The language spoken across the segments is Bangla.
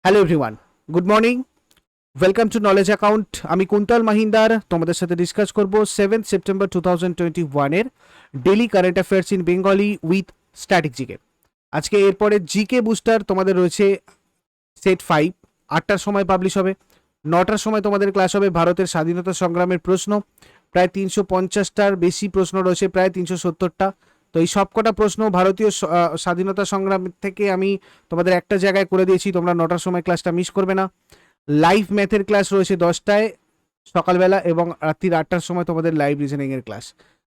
Hello everyone, good morning, welcome to Knowledge Account. আমি কুন্তল মাহিন্দার তোমাদের সাথে ডিসকাস করব 7 সেপ্টেম্বর 2021-এর daily current affairs in Bengali with static GK. আজকে এরপরে জিকে বুস্টার তোমাদের রয়েছে সেট 5, 8টার সময় পাবলিশ হবে। 9টার সময় তোমাদের ক্লাস হবে ভারতের স্বাধীনতা সংগ্রামের প্রশ্ন। প্রায় 350টার বেশি প্রশ্ন রয়েছে, প্রায় 370টা। তো এই সবকটা প্রশ্ন ভারতীয় স্বাধীনতা সংগ্রাম থেকে আমি তোমাদের একটা জায়গায় করে দিয়েছি, তোমরা 9টার সময় ক্লাসটা মিস করবে না। লাইভ ম্যাথের ক্লাস রয়েছে 10টায় সকালবেলা, এবং রাত্রির 8টার সময় তোমাদের লাইভ রিজনিংয়ের ক্লাস।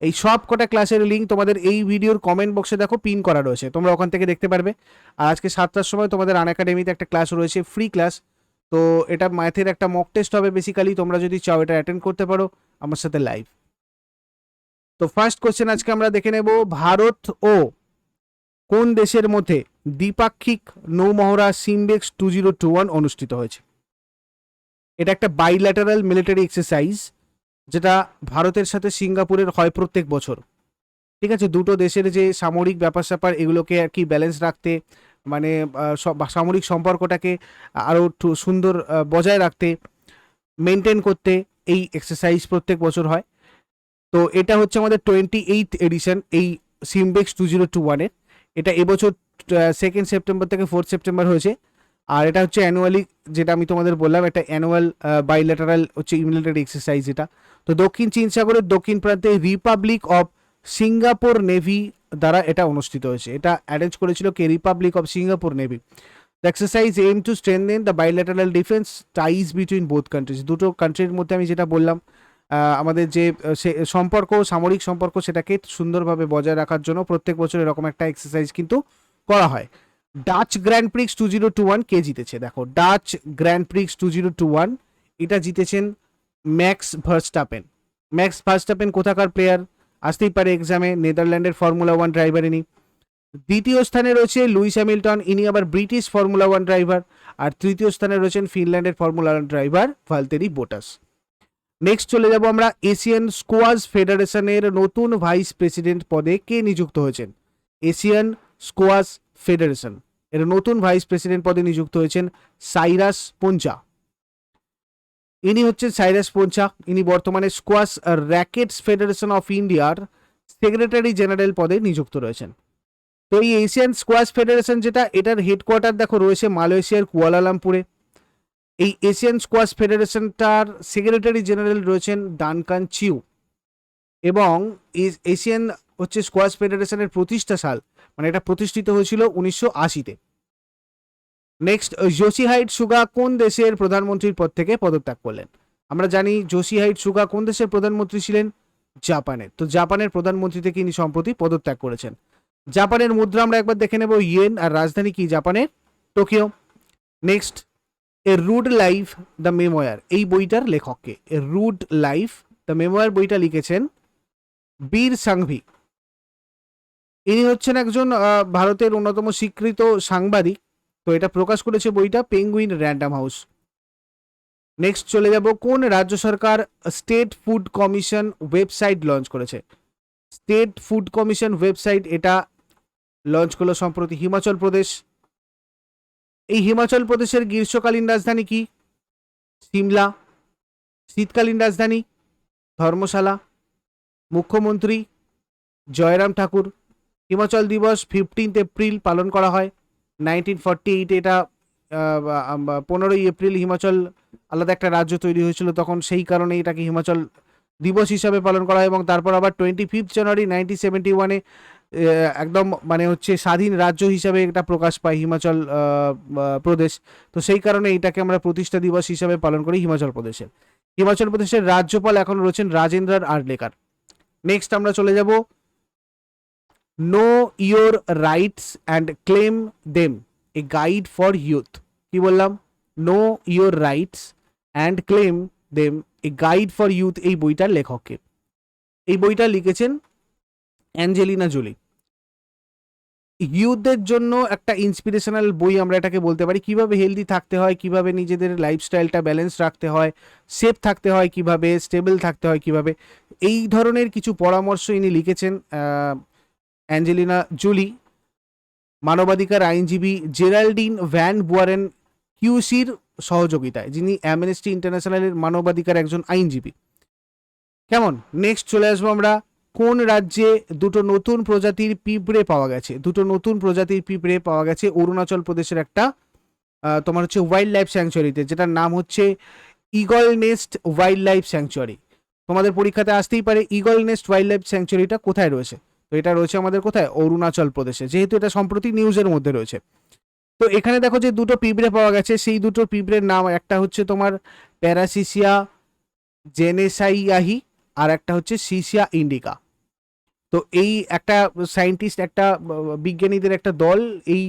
এই সব কটা ক্লাসের লিঙ্ক তোমাদের এই ভিডিওর কমেন্ট বক্সে দেখো পিন করা রয়েছে, তোমরা ওখান থেকে দেখতে পারবে। আর আজকে 7টার সময় তোমাদের আনএকাডেমিতে একটা ক্লাস রয়েছে, ফ্রি ক্লাস। তো এটা ম্যাথের একটা মক টেস্ট হবে বেসিক্যালি, তোমরা যদি চাও এটা অ্যাটেন্ড করতে পারো আমার সাথে লাইভ। তো ফার্স্ট কোশ্চেন আজকে আমরা দেখে নেব, ভারত ও কোন দেশের মধ্যে দ্বিপাক্ষিক নৌমহড়া সিমবেক্স 2021 অনুষ্ঠিত হয়েছে? এটা একটা বাইল্যাটারাল মিলিটারি এক্সারসাইজ, যেটা ভারতের সাথে সিঙ্গাপুরের হয় প্রত্যেক বছর। ঠিক আছে, দুটো দেশের যে সামরিক ব্যাপার স্যাপার এগুলোকে আর কি ব্যালেন্স রাখতে, মানে সামরিক সম্পর্কটাকে আরও সুন্দর বজায় রাখতে, মেনটেন করতে এই এক্সারসাইজ প্রত্যেক বছর হয়। তো এটা হচ্ছে আমাদের 28th এডিশন এই সিমবেক্স 2021-এর। এটা এবছর 2 সেপ্টেম্বর থেকে 4 সেপ্টেম্বর হয়েছে। আর এটা হচ্ছে অ্যানুয়ালি, যেটা আমি তোমাদের বললাম, একটা অ্যানুয়াল বাইল্যাটারাল হচ্ছে মিলিটারি এক্সারসাইজ এটা। তো দক্ষিণ চীন সাগরের দক্ষিণ প্রান্তে রিপাবলিক অফ সিঙ্গাপুর নেভি দ্বারা এটা অনুষ্ঠিত হয়েছে। এটা অ্যারেঞ্জ করেছিল কে? Republic of Singapore Navy. The exercise aims to strengthen the bilateral defence ties between both countries. দুটো কান্ট্রির মধ্যে আমি যেটা বললাম, আমাদের যে সম্পর্ক, সামরিক সম্পর্ক, সেটাকে সুন্দরভাবে বজায় রাখার জন্য প্রত্যেক বছর এরকম একটা এক্সারসাইজ কিন্তু করা হয়। ডাচ গ্র্যান্ড প্রিক্স 2021 কে জিতেছে? দেখো, ডাচ গ্র্যান্ড প্রিক্স 2021 এটা জিতেছেন ম্যাক্স ভার্স্টাপেন। ম্যাক্স ভার্স্টাপেন কোথাকার প্লেয়ার? আসতেই পারে এক্সামে, নেদারল্যান্ডের ফর্মুলা 1 ড্রাইভার ইনি। দ্বিতীয় স্থানে রয়েছে লুইস হ্যামিল্টন, ইনি আবার ব্রিটিশ ফর্মুলা 1 ড্রাইভার। আর তৃতীয় স্থানে রয়েছেন ফিনল্যান্ডের ফর্মুলা 1 ড্রাইভার ভালতেরি বোটাস। নেক্সট চলে যাব আমরা, এশিয়ান স্কোয়াশ ফেডারেশনের নতুন ভাইস প্রেসিডেন্ট পদে কে নিযুক্ত হয়েছেন? এশিয়ান স্কোয়াশ ফেডারেশন এর নতুন ভাইস প্রেসিডেন্ট পদে নিযুক্ত হয়েছেন সাইরাস পোঞ্চা। ইনি হচ্ছেন সাইরাস পোঞ্চা। ইনি বর্তমানে স্কোয়াশ র্যাকেটস ফেডারেশন অফ ইন্ডিয়ার সেক্রেটারি জেনারেল পদে নিযুক্ত রয়েছেন। তো এই এশিয়ান স্কোয়াশ ফেডারেশন যেটা, এটার হেডকোয়ার্টার দেখো রয়েছে মালয়েশিয়ার কুয়ালালামপুরে। এই এশিয়ান স্কোয়াশ ফেডারেশনটার সেক্রেটারি জেনারেল রয়েছেন ডানকান চিউ। এবং এশিয়ান হচ্ছে স্কোয়াশ ফেডারেশনের প্রতিষ্ঠা সাল, মানে এটা প্রতিষ্ঠিত হয়েছিল 1980-তে। নেক্সট, যোশিহাইড সুগা কোন দেশের প্রধানমন্ত্রীর পদ থেকে পদত্যাগ করলেন? আমরা জানি যোশিহাইড সুগা কোন দেশের প্রধানমন্ত্রী ছিলেন? জাপানের। তো জাপানের প্রধানমন্ত্রী থেকে ইনি সম্প্রতি পদত্যাগ করেছেন। জাপানের মুদ্রা আমরা একবার দেখে নেব, ইয়েন। আর রাজধানী কি জাপানের? Tokyo. Next, a rude life the memoir এই বইটার লেখককে? A rude life the memoir বইটা লিখেছেন বীর সাংভি। ইনি হচ্ছেন একজন ভারতের অন্যতম স্বীকৃত সাংবাদিক। তো এটা প্রকাশ করেছে বইটা পেঙ্গুইন র্যান্ডম হাউস। নেক্সট চলে যাব, কোন রাজ্য সরকার state food commission website launch করেছে? স্টেট ফুড কমিশন ওয়েবসাইট এটা লঞ্চ করলো সম্প্রতি হিমাচল প্রদেশ। এই হিমাচল প্রদেশের গ্রীষ্মকালীন রাজধানী কি? সিমলা। শীতকালীন রাজধানী? ধর্মশালা। মুখ্যমন্ত্রী জয়রাম ঠাকুর। হিমাচল দিবস 15 এপ্রিল পালন করা হয় 1948। এটা 15ই এপ্রিল হিমাচল আলাদা একটা রাজ্য তৈরি হয়েছিল তখন, সেই কারণে এটাকে হিমাচল দিবস হিসাবে পালন করা হয়। এবং তারপর আবার 25 জানুয়ারি 1971-এ একদম মানে হচ্ছে স্বাধীন রাজ্য হিসাবে এটা প্রকাশ পায় হিমাচল প্রদেশ। তো সেই কারণে এটাকে আমরা প্রতিষ্ঠা দিবস হিসাবে পালন করি হিমাচল প্রদেশের। হিমাচল প্রদেশের রাজ্যপাল এখন রয়েছেন রাজেন্দ্র আর্লেকার। নেক্সট আমরা চলে যাব, know your rights and claim them a guide for youth. কি বললাম? Know your rights and claim them a guide for youth এই বইটার লেখককে? এই বইটা লিখেছেন অ্যাঞ্জেলিনা জোলি। ইউথদের জন্য একটা ইন্সপিরেশনাল বই আমরা এটাকে বলতে পারি। কিভাবে হেলদি থাকতে হয়, কিভাবে নিজেদের লাইফস্টাইলটা ব্যালেন্স রাখতে হয়, সেফ থাকতে হয় কিভাবে, স্টেবল থাকতে হয় কিভাবে, এই ধরনের কিছু পরামর্শ ইনি লিখেছেন অ্যাঞ্জেলিনা জোলি। মানবাধিকার আইনজীবী জেরাল্ডিন ভ্যান বুয়ারেন কিউসির সহযোগিতায়, যিনি অ্যামনেস্টি ইন্টারন্যাশনালের মানবাধিকার একজন আইনজীবী। কেমন? নেক্সট চলে আসবো আমরা, কোন রাজ্যে দুটো নতুন প্রজাতির পিঁপড়ে পাওয়া গেছে? দুটো নতুন প্রজাতির পিঁপড়ে পাওয়া গেছে অরুণাচল প্রদেশের একটা তোমার হচ্ছে ওয়াইল্ড লাইফ স্যাংচুয়ারিতে, যেটার নাম হচ্ছে eagle nest wild life sanctuary. তোমাদের পরীক্ষাতে আসতেই পারে ইগল নেস্ট ওয়াইল্ড লাইফ স্যাংচুয়ারিটা কোথায় রয়েছে। তো এটা রয়েছে আমাদের কোথায়? অরুণাচল প্রদেশে, যেহেতু এটা সম্প্রতি নিউজের মধ্যে রয়েছে। তো এখানে দেখো যে দুটো পিঁপড়ে পাওয়া গেছে, সেই দুটো পিঁপড়ের নাম, একটা হচ্ছে তোমার প্যারাসিসিয়া জেনেসাইয়াহি, আর একটা হচ্ছে সিসিয়া ইন্ডিকা। তো এই একটা সায়েন্টিস্ট, একটা বিজ্ঞানীদের একটা দল এই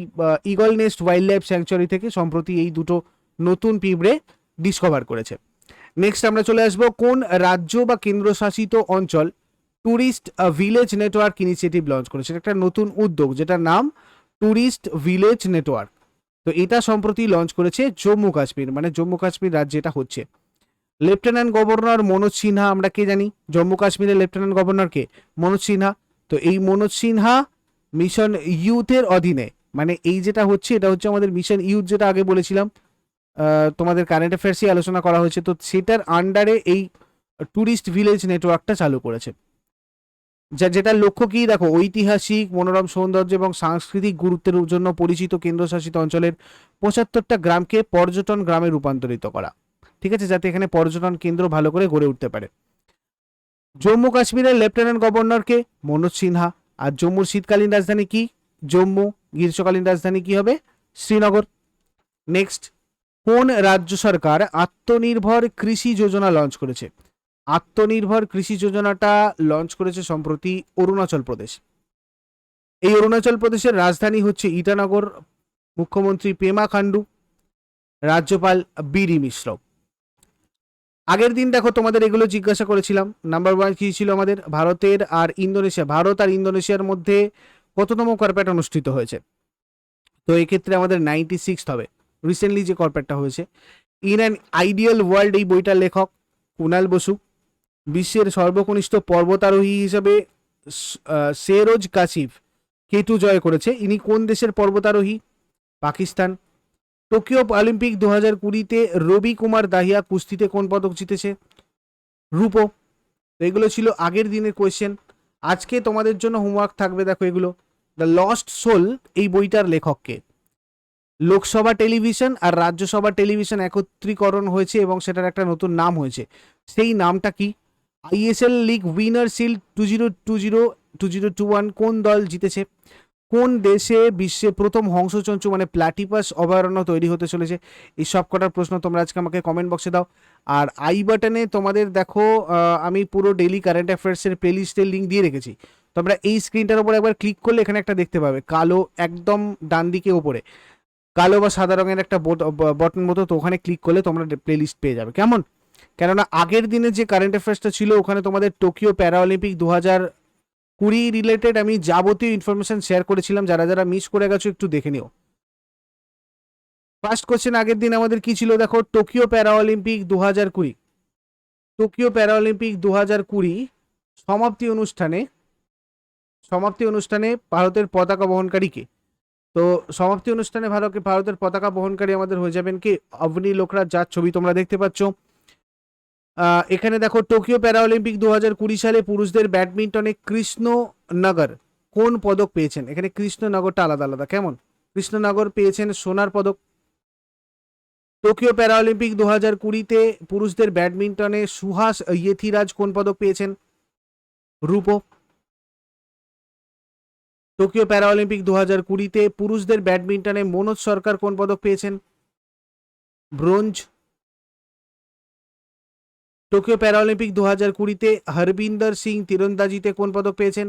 eagle nest wild life sanctuary থেকে সম্প্রতি এই দুটো নতুন পিঁপড়ে ডিসকভার করেছে। নেক্সট আমরা চলে আসবো, কোন রাজ্য বা কেন্দ্রশাসিত অঞ্চল tourist village network initiative launch করেছে? একটা নতুন উদ্যোগ যেটার নাম ট্যুরিস্ট ভিলেজ নেটওয়ার্ক। তো এটা সম্প্রতি লঞ্চ করেছে জম্মু কাশ্মীর, মানে জম্মু কাশ্মীর রাজ্যে এটা হচ্ছে। লেফটেন্যান্ট গভর্নর মনোজ সিনহা, আমরা কে জানি? জম্মু কাশ্মীরের লেফটেন্যান্ট গভর্নর কে? মনোজ সিনহা। তো এই মনোজ সিনহা মিশন ইউথের অধীনে, মানে এই যেটা হচ্ছে এটা হচ্ছে আমাদের মিশন ইউথ, যেটা আগে বলেছিলাম তোমাদের কারেন্ট অ্যাফেয়ার্সে আলোচনা করা হয়েছে, তো সেটার আন্ডারে এই ট্যুরিস্ট ভিলেজ নেটওয়ার্কটা চালু করেছে। যেটার লক্ষ্য কি দেখো, ঐতিহাসিক মনোরম সৌন্দর্য এবং সাংস্কৃতিক গুরুত্বের জন্য পরিচিত কেন্দ্রশাসিত অঞ্চলের 75টা গ্রামকে পর্যটন গ্রামে রূপান্তরিত করা। ঠিক আছে, যাতে এখানে পর্যটন কেন্দ্র ভালো করে গড়ে উঠতে পারে। জম্মু কাশ্মীরের লেফটেন্যান্ট গভর্নরকে? মনোজ সিনহা। আর জম্মুর শীতকালীন রাজধানী কি? জম্মু। গ্রীষ্মকালীন রাজধানী কি হবে? শ্রীনগর। নেক্সট, কোন রাজ্য সরকার আত্মনির্ভর কৃষি যোজনা লঞ্চ করেছে? আত্মনির্ভর কৃষি যোজনাটা লঞ্চ করেছে সম্প্রতি অরুণাচল প্রদেশ। এই অরুণাচল প্রদেশের রাজধানী হচ্ছে ইটানগর। মুখ্যমন্ত্রী পেমা খান্ডু, রাজ্যপাল বিডি মিশ্র। আগের দিন দেখো তোমাদের এগুলো জিজ্ঞাসা করেছিলাম। নাম্বার 1 কি ছিল আমাদের? ভারতের আর ইন্দোনেশিয়া, ভারত আর ইন্দোনেশিয়ার মধ্যে কততম কর্পেট অনুষ্ঠিত হয়েছে? তো এক্ষেত্রে আমাদের 96 হবে, রিসেন্টলি যে কর্পেটটা হয়েছে। ইন অ্যান আইডিয়াল ওয়ার্ল্ড, এই বইটার লেখক কুনাল বসু। বিশ্বের সর্বকনিষ্ঠ পর্বতারোহী হিসেবে সেরোজ কাশিফ কেটু জয় করেছে। ইনি কোন দেশের পর্বতারোহী? পাকিস্তান। টোকিও অলিম্পিক 2020-তে রবি কুমার দাহিয়া কুস্তিতে কোন পদক জিতেছে? রূপো। তো এগুলো ছিল আগের দিনের কোয়েশ্চেন। আজকে তোমাদের জন্য হোমওয়ার্ক থাকবে, দেখো এগুলো। দ্য লস্ট সোল, এই বইটার লেখককে? লোকসভা টেলিভিশন আর রাজ্যসভা টেলিভিশন একত্রীকরণ হয়েছে এবং সেটার একটা নতুন নাম হয়েছে, সেই নামটা কি? আইএসএল লিগ উইনার শিল্ড 2020-2021 কোন দল জিতেছে? কোন দেশে বিশ্বে প্রথম হংসচঞ্চু মানে প্ল্যাটিপাস অভয়ারণ্য তৈরি হতে চলেছে? এই সব কটার প্রশ্ন তোমরা আজকে আমাকে কমেন্ট বক্সে দাও। আর আই বাটনে তোমাদের দেখো আমি পুরো ডেইলি কারেন্ট অ্যাফেয়ার্সের প্লেলিস্টের লিঙ্ক দিয়ে রেখেছি। তোমরা এই স্ক্রিনটার উপর একবার ক্লিক করলে এখানে একটা দেখতে পাবে, কালো একদম ডান দিকে উপরে কালো বা সাদা রঙের একটা বটন মতো, তো ওখানে ক্লিক করলে তোমরা প্লেলিস্ট পেয়ে যাবে। কেমন? কেননা আগের দিনে যে কারেন্ট অ্যাফেয়ার্সটা ছিল ওখানে তোমাদের টোকিও প্যারা অলিম্পিক 2020 রিলেটেড আমি যাবতীয় ইনফরমেশন শেয়ার করেছিলাম, যারা যারা মিস করে গেছো একটু দেখে নিও। ফার্স্ট কোশ্চেন আগের দিন আমাদের কি ছিল দেখো, Tokyo Para Olympic 2020, Tokyo Para Olympic 2020 সমাপ্তি অনুষ্ঠানে ভারতের পতাকা বহনকারীকে? তো সমাপ্তি অনুষ্ঠানে ভারতের পতাকা বহনকারী আমাদের হয়ে যাবেন কি? অবনী লোকরা, যার ছবি তোমরা দেখতে পাচ্ছ এখানে দেখো। টোকিও প্যারা অলিম্পিক 2020 সালে পুরুষদের ব্যাডমিন্টনে কৃষ্ণনগর কোন পদক পেয়েছেন? এখানে কৃষ্ণনগরটা আলাদা আলাদা, কেমন? কৃষ্ণনগর পেয়েছেন সোনার পদক। টোকিও প্যারা অলিম্পিক 2020-তে পুরুষদের ব্যাডমিন্টনে সুহাস ইয়েথিরাজ কোন পদক পেয়েছেন? রূপো। টোকিও প্যারা অলিম্পিক 2020-তে পুরুষদের ব্যাডমিন্টনে মনোজ সরকার কোন পদক পেয়েছেন? ব্রোঞ্জ। টোকিও প্যারা অলিম্পিক 2020-তে হরবিন্দর সিং তীরন্দাজিতে কোন পদক পেয়েছেন?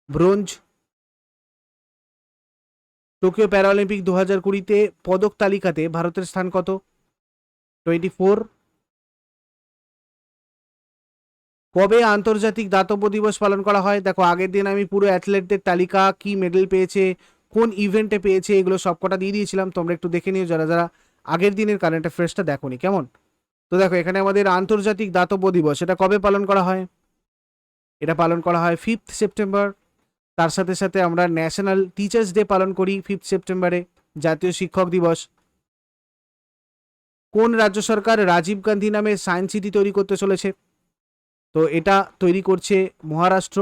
ব্রোঞ্জ। টোকিও প্যারা অলিম্পিক 2020-তে পদক তালিকাতে ভারতের স্থান কত? 24। কবে আন্তর্জাতিক দাতব্য দিবস পালন করা হয়? দেখো আগের দিন আমি পুরো অ্যাথলেটদের তালিকা, কি মেডেল পেয়েছে, কোন ইভেন্টে পেয়েছে, এগুলো সবকটা দিয়ে দিয়েছিলাম। তোমরা একটু দেখে নিও যারা যারা আগের দিনের কারেন্ট অ্যাফেয়ার্সটা দেখোনি, কেমন? তো দেখো এখানে আমাদের আন্তর্জাতিক দাতব্য দিবস, এটা কবে পালন করা হয়? এটা পালন করা হয় 5th সেপ্টেম্বর। তার সাথে সাথে আমরা ন্যাশনাল টিচার্স ডে পালন করি 5th সেপ্টেম্বরে, জাতীয় শিক্ষক দিবস। কোন রাজ্য সরকার রাজীব গান্ধী নামে সায়েন্স সিটি তৈরি করতে চলেছে? তো এটা তৈরি করছে মহারাষ্ট্র।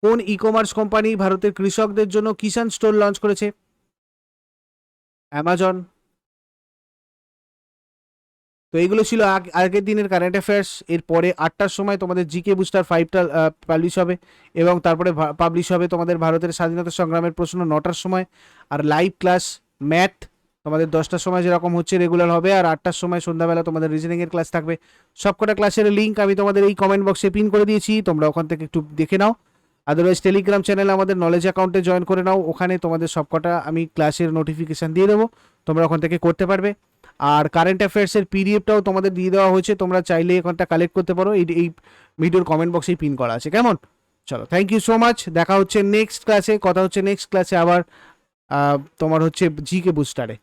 কোন ই কমার্স কোম্পানি ভারতের কৃষকদের জন্য কিষাণ স্টোর লঞ্চ করেছে? অ্যামাজন। তো এইগুলো ছিল আগের দিনের কারেন্ট অ্যাফেয়ার্স। এরপরে 8টার সময় তোমাদের জিকে বুস্টার 5টা পাবলিশ হবে, এবং তারপরে পাবলিশ হবে তোমাদের ভারতের স্বাধীনতা সংগ্রামের প্রশ্ন 9টার সময়। আর লাইভ ক্লাস ম্যাথ তোমাদের 10টার সময় যেরকম হচ্ছে রেগুলার হবে, আর 8টার সময় সন্ধ্যাবেলা তোমাদের রিজনিংয়ের ক্লাস থাকবে। সবকটা ক্লাসের লিঙ্ক আমি তোমাদের এই কমেন্ট বক্সে পিন করে দিয়েছি, তোমরা ওখান থেকে একটু দেখে নাও। আদারওয়াইজ টেলিগ্রাম চ্যানেলে আমাদের নলেজ অ্যাকাউন্টে জয়েন করে নাও, ওখানে তোমাদের সবকটা আমি ক্লাসের নোটিফিকেশান দিয়ে দেবো, তোমরা ওখান থেকে করতে পারবে। আর কারেন্ট অ্যাফেয়ার্সের পিডিএফটাও তোমাদের দিয়ে দেওয়া হয়েছে, তোমরা চাইলে এখানটা কালেক্ট করতে পারো, এই ভিডিওর কমেন্ট বক্সেই পিন করা আছে। কেমন? চলো, থ্যাংক ইউ সো মাচ, দেখা হচ্ছে নেক্সট ক্লাসে, কথা হচ্ছে নেক্সট ক্লাসে আবার তোমার হচ্ছে জিকে বুস্টারে।